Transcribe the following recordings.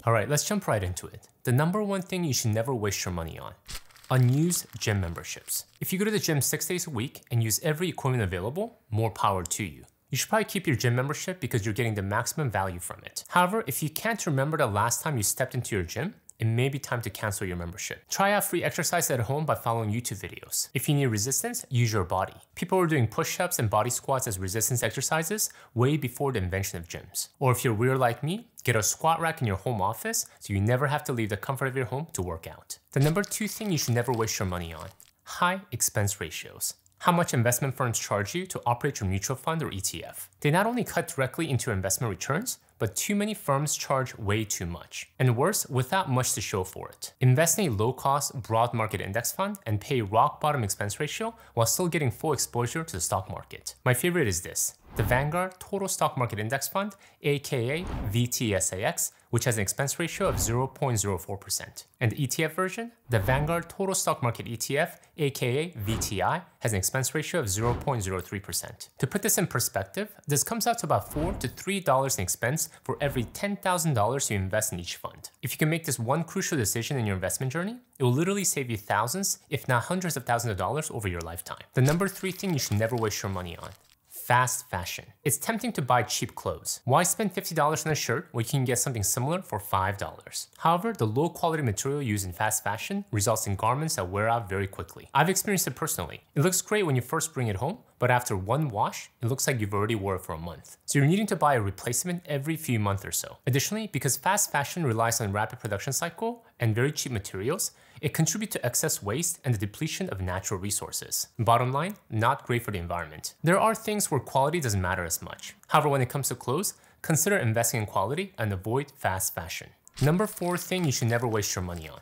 Alright, let's jump right into it. The number one thing you should never waste your money on: unused gym memberships. If you go to the gym 6 days a week and use every equipment available, more power to you. You should probably keep your gym membership because you're getting the maximum value from it. However, if you can't remember the last time you stepped into your gym, it may be time to cancel your membership. Try out free exercise at home by following YouTube videos. If you need resistance, use your body. People were doing push-ups and body squats as resistance exercises way before the invention of gyms. Or if you're weird like me, get a squat rack in your home office so you never have to leave the comfort of your home to work out. The number two thing you should never waste your money on: high expense ratios. How much investment firms charge you to operate your mutual fund or ETF. They not only cut directly into your investment returns, but too many firms charge way too much. And worse, without much to show for it. Invest in a low-cost, broad market index fund and pay rock-bottom expense ratio while still getting full exposure to the stock market. My favorite is this: the Vanguard Total Stock Market Index Fund, aka VTSAX, which has an expense ratio of 0.04%. And the ETF version, the Vanguard Total Stock Market ETF, aka VTI, has an expense ratio of 0.03%. To put this in perspective, this comes out to about $4 to $3 in expense for every $10,000 you invest in each fund. If you can make this one crucial decision in your investment journey, it will literally save you thousands, if not hundreds of thousands of dollars over your lifetime. The number three thing you should never waste your money on: fast fashion. It's tempting to buy cheap clothes. Why spend $50 on a shirt when you can get something similar for $5? However, the low quality material used in fast fashion results in garments that wear out very quickly. I've experienced it personally. It looks great when you first bring it home, but after one wash, it looks like you've already wore it for a month. So you're needing to buy a replacement every few months or so. Additionally, because fast fashion relies on rapid production cycle and very cheap materials, it contributes to excess waste and the depletion of natural resources. Bottom line, not great for the environment. There are things where quality doesn't matter as much. However, when it comes to clothes, consider investing in quality and avoid fast fashion. Number four thing you should never waste your money on: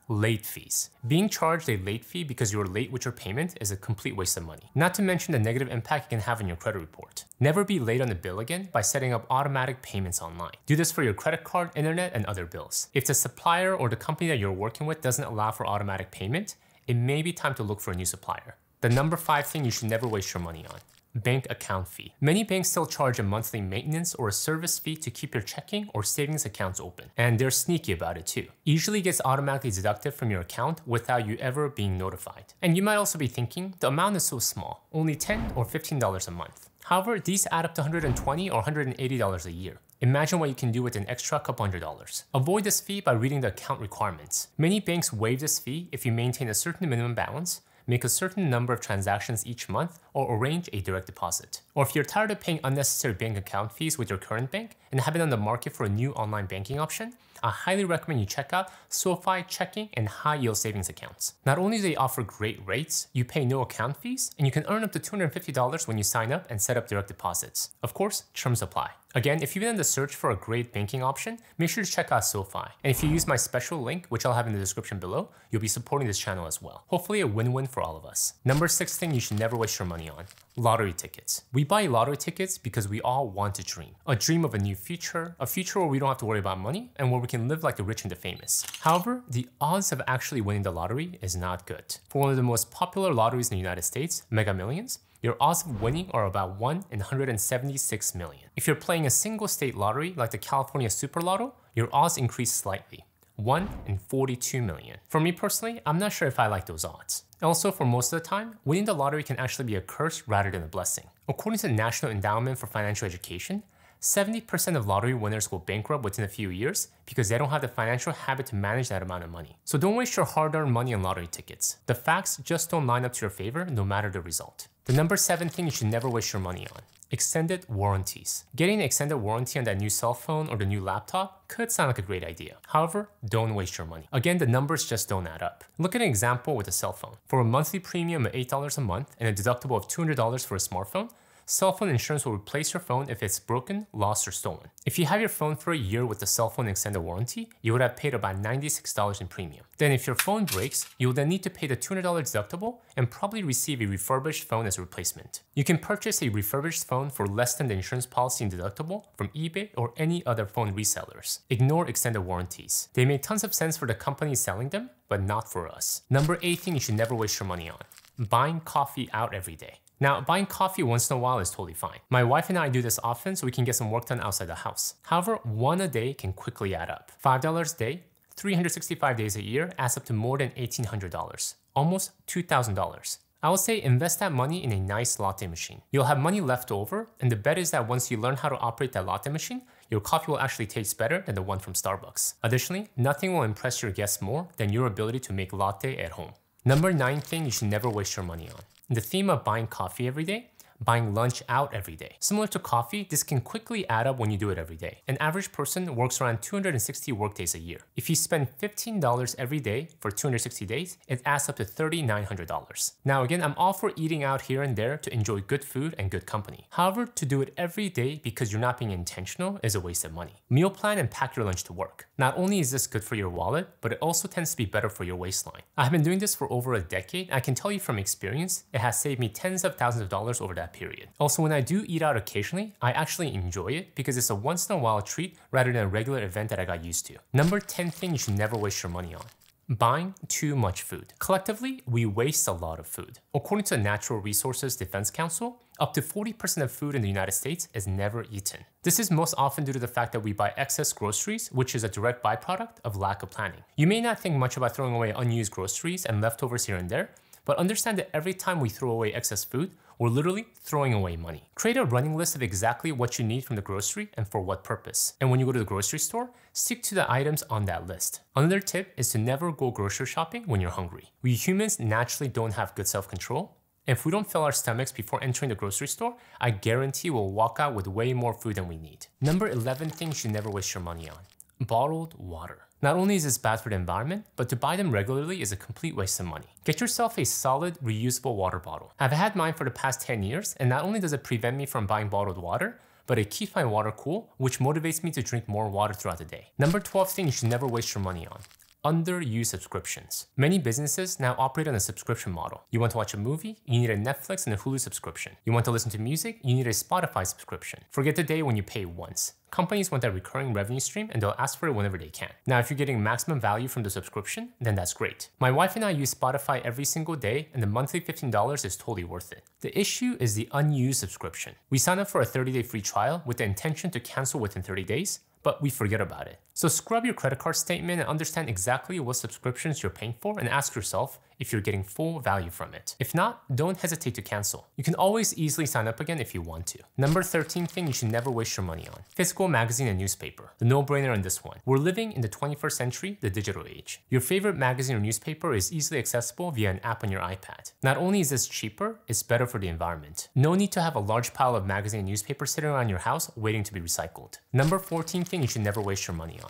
late fees. Being charged a late fee because you're late with your payment is a complete waste of money. Not to mention the negative impact it can have on your credit report. Never be late on the bill again by setting up automatic payments online. Do this for your credit card, internet, and other bills. If the supplier or the company that you're working with doesn't allow for automatic payment, it may be time to look for a new supplier. The number five thing you should never waste your money on: bank account fee. Many banks still charge a monthly maintenance or a service fee to keep your checking or savings accounts open. And they're sneaky about it too. Usually gets automatically deducted from your account without you ever being notified. And you might also be thinking, the amount is so small, only $10 or $15 a month. However, these add up to $120 or $180 a year. Imagine what you can do with an extra couple $100. Avoid this fee by reading the account requirements. Many banks waive this fee if you maintain a certain minimum balance, make a certain number of transactions each month, or arrange a direct deposit. Or if you're tired of paying unnecessary bank account fees with your current bank and have been on the market for a new online banking option, I highly recommend you check out SoFi checking and high yield savings accounts. Not only do they offer great rates, you pay no account fees, and you can earn up to $250 when you sign up and set up direct deposits. Of course, terms apply. Again, if you've been on the search for a great banking option, make sure to check out SoFi. And if you use my special link, which I'll have in the description below, you'll be supporting this channel as well. Hopefully a win-win for all of us. Number six thing you should never waste your money on: lottery tickets. We buy lottery tickets because we all want a dream. A dream of a new future, a future where we don't have to worry about money, and where we can live like the rich and the famous. However, the odds of actually winning the lottery is not good. For one of the most popular lotteries in the United States, Mega Millions, your odds of winning are about 1 in 176 million. If you're playing a single state lottery like the California Super Lotto, your odds increase slightly: 1 in 42 million. For me personally, I'm not sure if I like those odds. Also, for most of the time, winning the lottery can actually be a curse rather than a blessing. According to the National Endowment for Financial Education, 70% of lottery winners go bankrupt within a few years because they don't have the financial habit to manage that amount of money. So don't waste your hard-earned money on lottery tickets. The facts just don't line up to your favor no matter the result. The number seven thing you should never waste your money on: extended warranties. Getting an extended warranty on that new cell phone or the new laptop could sound like a great idea. However, don't waste your money. Again, the numbers just don't add up. Look at an example with a cell phone. For a monthly premium of $8 a month and a deductible of $200 for a smartphone, cell phone insurance will replace your phone if it's broken, lost, or stolen. If you have your phone for a year with the cell phone extended warranty, you would have paid about $96 in premium. Then if your phone breaks, you will then need to pay the $200 deductible and probably receive a refurbished phone as a replacement. You can purchase a refurbished phone for less than the insurance policy and deductible from eBay or any other phone resellers. Ignore extended warranties. They make tons of sense for the companies selling them, but not for us. Number 8 thing you should never waste your money on: buying coffee out every day. Now, buying coffee once in a while is totally fine. My wife and I do this often so we can get some work done outside the house. However, one a day can quickly add up. $5 a day, 365 days a year adds up to more than $1,800, almost $2,000. I would say invest that money in a nice latte machine. You'll have money left over, and the bet is that once you learn how to operate that latte machine, your coffee will actually taste better than the one from Starbucks. Additionally, nothing will impress your guests more than your ability to make latte at home. Number 9 thing you should never waste your money on. In the theme of buying coffee every day, buying lunch out every day. Similar to coffee, this can quickly add up when you do it every day. An average person works around 260 workdays a year. If you spend $15 every day for 260 days, it adds up to $3,900. Now again, I'm all for eating out here and there to enjoy good food and good company. However, to do it every day because you're not being intentional is a waste of money. Meal plan and pack your lunch to work. Not only is this good for your wallet, but it also tends to be better for your waistline. I've been doing this for over a decade, and I can tell you from experience, it has saved me tens of thousands of dollars over that period. Also, when I do eat out occasionally, I actually enjoy it because it's a once in a while treat rather than a regular event that I got used to. Number 10 thing you should never waste your money on. Buying too much food. Collectively, we waste a lot of food. According to the Natural Resources Defense Council, up to 40% of food in the United States is never eaten. This is most often due to the fact that we buy excess groceries, which is a direct byproduct of lack of planning. You may not think much about throwing away unused groceries and leftovers here and there, but understand that every time we throw away excess food, we're literally throwing away money. Create a running list of exactly what you need from the grocery and for what purpose. And when you go to the grocery store, stick to the items on that list. Another tip is to never go grocery shopping when you're hungry. We humans naturally don't have good self-control. And if we don't fill our stomachs before entering the grocery store, I guarantee we'll walk out with way more food than we need. Number 11 thing you should never waste your money on. Bottled water. Not only is this bad for the environment, but to buy them regularly is a complete waste of money. Get yourself a solid, reusable water bottle. I've had mine for the past 10 years, and not only does it prevent me from buying bottled water, but it keeps my water cool, which motivates me to drink more water throughout the day. Number 12 thing you should never waste your money on. Underused subscriptions. Many businesses now operate on a subscription model. You want to watch a movie? You need a Netflix and a Hulu subscription. You want to listen to music? You need a Spotify subscription. Forget the day when you pay once. Companies want that recurring revenue stream and they'll ask for it whenever they can. Now, if you're getting maximum value from the subscription, then that's great. My wife and I use Spotify every single day, and the monthly $15 is totally worth it. The issue is the unused subscription. We sign up for a 30-day free trial with the intention to cancel within 30 days, but we forget about it. So scrub your credit card statement and understand exactly what subscriptions you're paying for and ask yourself if you're getting full value from it. If not, don't hesitate to cancel. You can always easily sign up again if you want to. Number 13 thing you should never waste your money on. Physical magazine and newspaper. The no-brainer on this one. We're living in the 21st century, the digital age. Your favorite magazine or newspaper is easily accessible via an app on your iPad. Not only is this cheaper, it's better for the environment. No need to have a large pile of magazine and newspaper sitting around your house waiting to be recycled. Number 14 thing you should never waste your money on.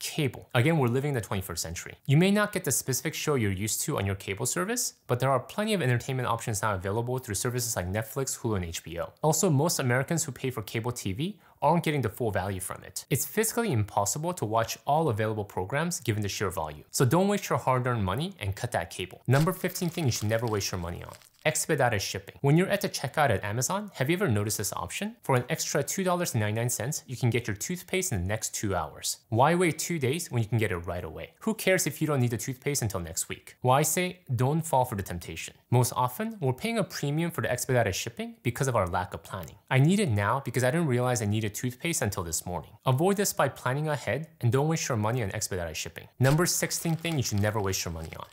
Cable. Again, we're living in the 21st century. You may not get the specific show you're used to on your cable service, but there are plenty of entertainment options now available through services like Netflix, Hulu, and HBO. Also, most Americans who pay for cable TV aren't getting the full value from it. It's physically impossible to watch all available programs given the sheer volume. So don't waste your hard-earned money and cut that cable. Number 15 thing you should never waste your money on. Expedited shipping. When you're at the checkout at Amazon, have you ever noticed this option? For an extra $2.99, you can get your toothpaste in the next 2 hours. Why wait 2 days when you can get it right away? Who cares if you don't need the toothpaste until next week? Well, I say don't fall for the temptation. Most often, we're paying a premium for the expedited shipping because of our lack of planning. I need it now because I didn't realize I needed toothpaste until this morning. Avoid this by planning ahead and don't waste your money on expedited shipping. Number 16 thing you should never waste your money on.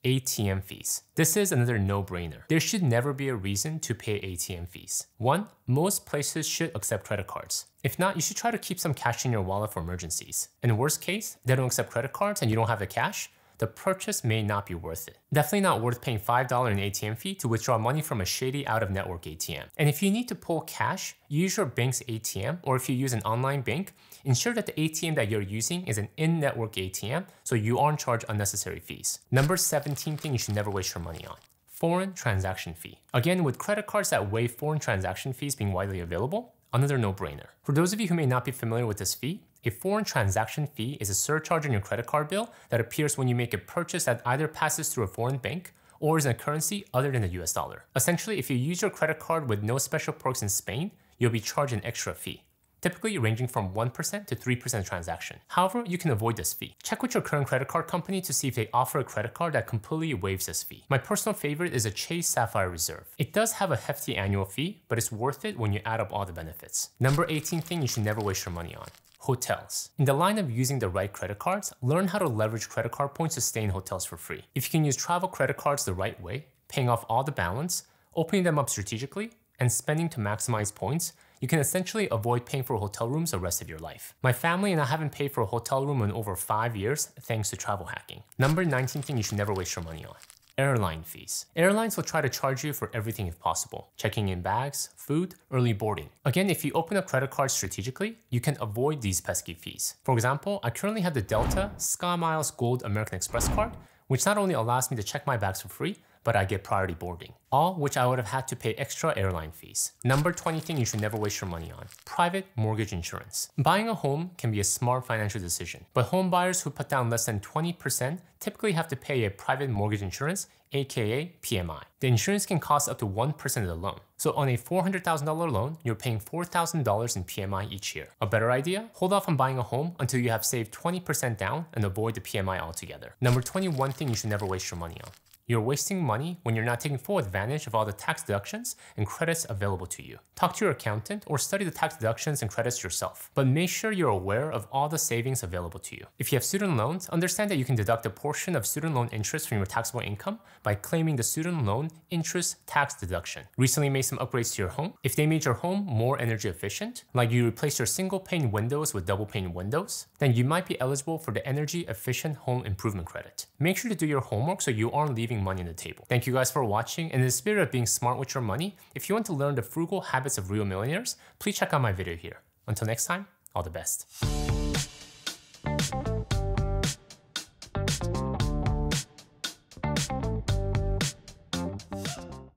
ATM fees. This is another no-brainer. There should never be a reason to pay ATM fees. One, most places should accept credit cards. If not, you should try to keep some cash in your wallet for emergencies. In the worst case, they don't accept credit cards and you don't have the cash, the purchase may not be worth it. Definitely not worth paying $5 in ATM fee to withdraw money from a shady out-of-network ATM. And if you need to pull cash, use your bank's ATM, or if you use an online bank, ensure that the ATM that you're using is an in-network ATM so you aren't charged unnecessary fees. Number 17 thing you should never waste your money on. Foreign transaction fee. Again, with credit cards that waive foreign transaction fees being widely available, another no-brainer. For those of you who may not be familiar with this fee, a foreign transaction fee is a surcharge on your credit card bill that appears when you make a purchase that either passes through a foreign bank or is in a currency other than the US dollar. Essentially, if you use your credit card with no special perks in Spain, you'll be charged an extra fee. typically ranging from 1% to 3% transaction. However, you can avoid this fee. Check with your current credit card company to see if they offer a credit card that completely waives this fee. My personal favorite is a Chase Sapphire Reserve. It does have a hefty annual fee, but it's worth it when you add up all the benefits. Number 18 thing you should never waste your money on. Hotels. In the line of using the right credit cards, learn how to leverage credit card points to stay in hotels for free. If you can use travel credit cards the right way, paying off all the balance, opening them up strategically, and spending to maximize points, you can essentially avoid paying for hotel rooms the rest of your life. My family and I haven't paid for a hotel room in over 5 years thanks to travel hacking. Number 19 thing you should never waste your money on. Airline fees. Airlines will try to charge you for everything if possible. Checking in bags, food, early boarding. Again, if you open up credit cards strategically, you can avoid these pesky fees. For example, I currently have the Delta SkyMiles Gold American Express card, which not only allows me to check my bags for free, but I get priority boarding, all which I would have had to pay extra airline fees. Number 20 thing you should never waste your money on. Private mortgage insurance. Buying a home can be a smart financial decision, but home buyers who put down less than 20% typically have to pay a private mortgage insurance, aka PMI. The insurance can cost up to 1% of the loan. So on a $400,000 loan, you're paying $4,000 in PMI each year. A better idea? Hold off on buying a home until you have saved 20% down and avoid the PMI altogether. Number 21 thing you should never waste your money on. You're wasting money when you're not taking full advantage of all the tax deductions and credits available to you. Talk to your accountant or study the tax deductions and credits yourself, but make sure you're aware of all the savings available to you. If you have student loans, understand that you can deduct a portion of student loan interest from your taxable income by claiming the student loan interest tax deduction. Recently made some upgrades to your home. If they made your home more energy efficient, like you replaced your single pane windows with double pane windows, then you might be eligible for the energy efficient home improvement credit. Make sure to do your homework so you aren't leaving money on the table. Thank you guys for watching, and in the spirit of being smart with your money, if you want to learn the frugal habits of real millionaires, please check out my video here. Until next time, all the best.